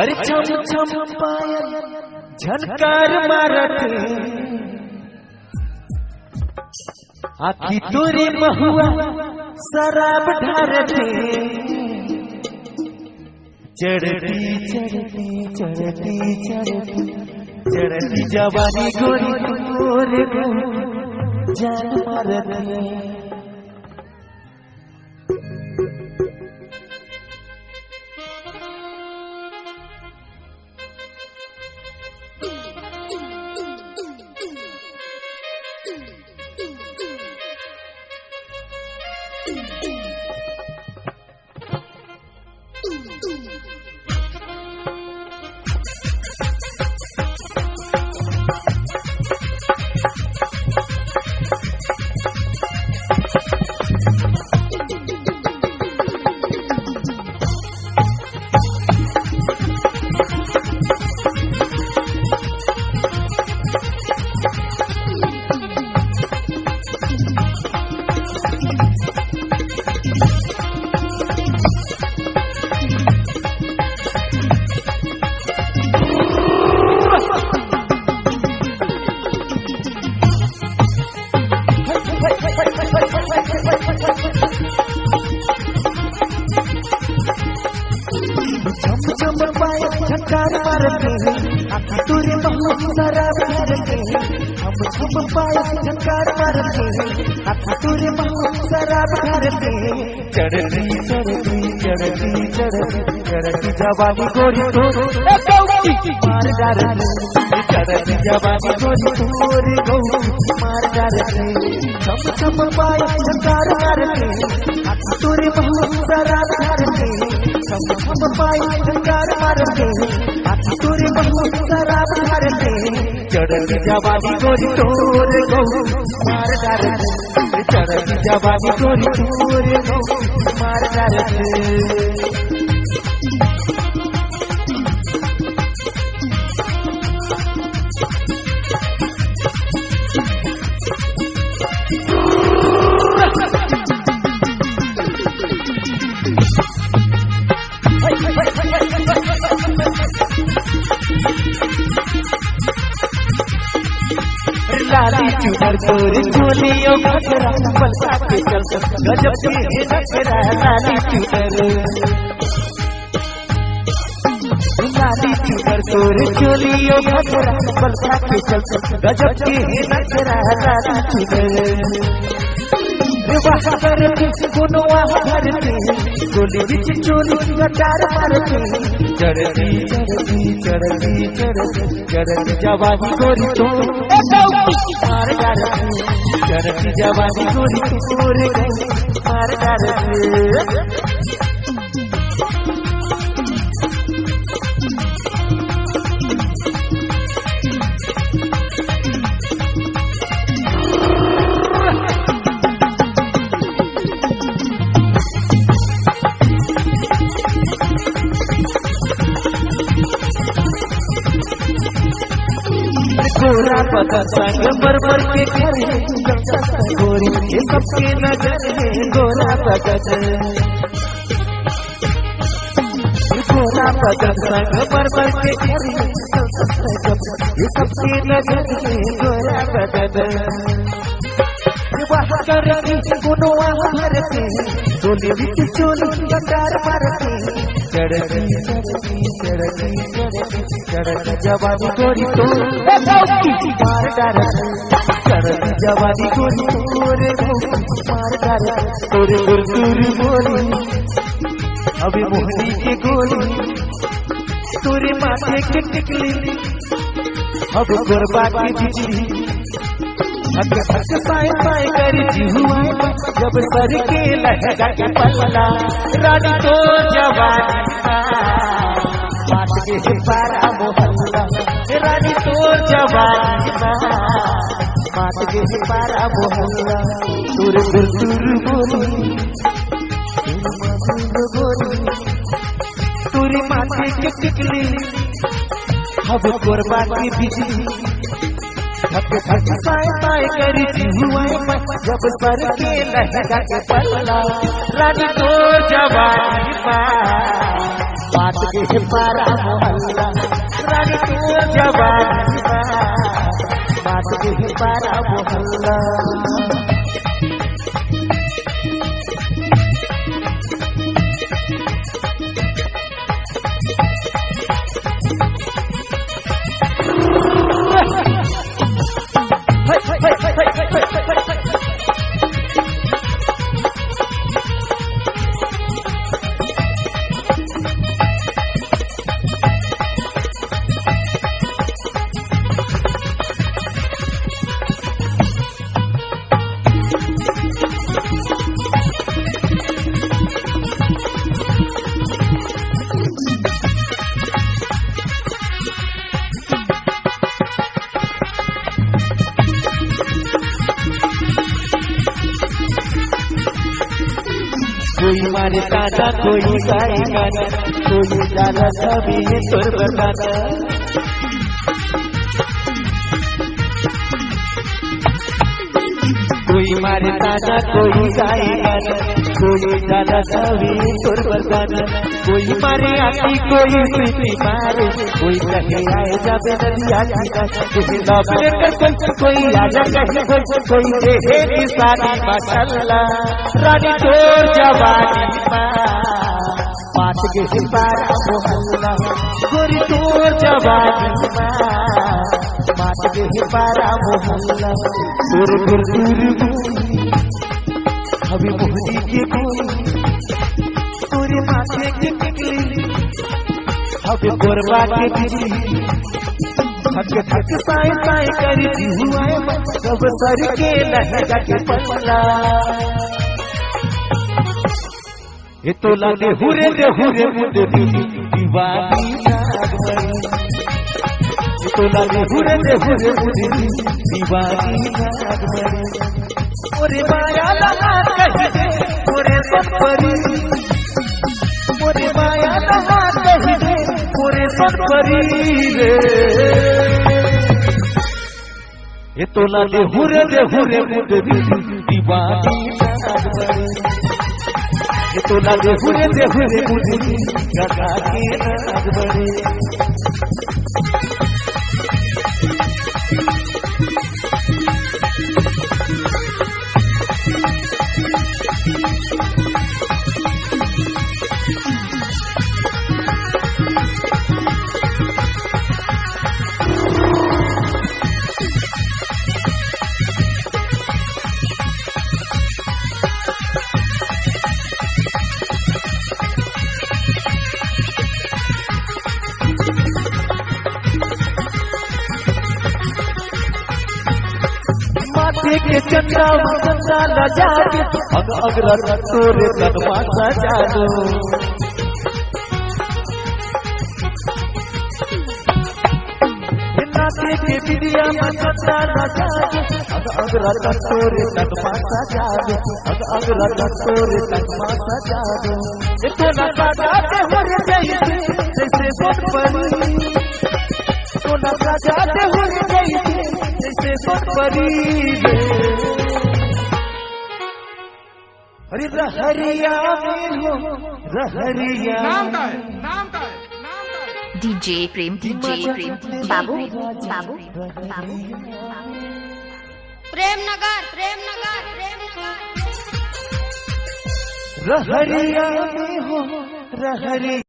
अरे छम छम पायल झनकार मारते आखी तोरी महुआ शराब ढारते चढ़ती चढ़ती चढ़ती चढ़ती चढ़ती जवानी गोरी गोरे जान मारते झनकार मारते आखी तोरी महुआ शराब ढारते हम छम पायल झनकार मारते आखी तोरी महुआ शराब ढारते चढ़ती चढ़ती चढ़ती चढ़ती चढ़ती जवानी गोरी मार डारते चढ़ती जवानी गोरी मार डारते छम छम पायल झनकार मारते आखी तोरी महुआ शराब ढारते छम छम पायल झनकार मारते आखी तोरी महुआ शराब ढारते चढ़ती जवानी गोरी मार डारते चढ़ती जवानी गोरी मार डारते लाली चुनर तोरी चोलियों घघरा पलसा के चलता गजब के नखरा लाली चुनर तोरी चोलियों घघरा पलसा के चलता गजब के नखरा लाली चुनर वाह करते गुनवा भरते गोली बिच चोली गटार मारते चढ़ती चढ़ती चढ़ती चढ़ती चढ़ती जवानी गोरी मार डारते चढ़ती जवानी गोरी मार डारते गोरा पता संग मरमर के घर गोरी ये सबके नजर है गोरा पगत गोरा पगत संग मरमर के घर ये सबके नजर है गोरा पगत वाह करती गुनवा भरते गोली बिच चोली गटार मारते चढ़ती चढ़ती चढ़ती चढ़ती चढ़ती जवानी गोरी मार डारते चढ़ती जवानी गोरी मार डारते तोरे गुरगुरी बोली अभी मोहनी की गोली तोरे माथे के टिकली अब गोरबा की बिजली पाए पाए करी हुआ जब सर के लहगा के पल्ला रानी तो जवानी बात के पारा मोहल्ला रानी तो जवानी बात के पारा मोहल्ला तुर बोली तुरी माथे के टिकली अब गोरबा की बिजली पाए पाए करी हुआ जब सर के लहगा के पल्ला रानी तो जवानी बात के पारा मोहल्ला रानी तो जवानी बात के पारा मोहल्ला कोई मारे ताना कोई गाए गाना कोई डाला सभी सुर बगाना कोई मारे ताना कोई गाए गाना कोई डाला सभी सुर बगाना कोई मारे आती कोई प्रीति मारे कोई कहे आए जाबे नदिया जीना किसी नौकरे कर कोई आजा कहे कोई देहे की सारी माशाल्लाह रानी तोर जवानी बात के पारा मोहल्ला गोरी तोर जवानी बात के पारा मोहल्ला दूर दूर दूर अभी मोहनी के पूरे माथे के टिकली अभी गोरबा के गिरी थक थक साए साए करी हुआ सब सर के लहजा के पल्ला ये तो लगे हुरे मुझे दीवानी नागमणि ये तो लगे हुरे मुझे दीवानी नागमणि ओरे माया लगा कही दे ओरे सपरी ओरे माया लगा कही दे ओरे सपरी रे ये तो लगे हुरे मुझे दीवानी नागमणि ये तो लगे हुरे मुझे गगा के नागमणि के चंदा चंदा लजा के अगर तोरे कदमा सजा दो नाते के बिटिया में चंदा लजा के अगर तोरे कदमा सजा दो अगर तोरे कदमा सजा दो ये तो ना सजाते हो जैसे सोच परी तो ना सजाते हो जैसे सोच परी अरे रहरिया में हो रहरिया नाम का है डीजे प्रेम बाबू प्रेमनगर रहरिया में हो रहरिया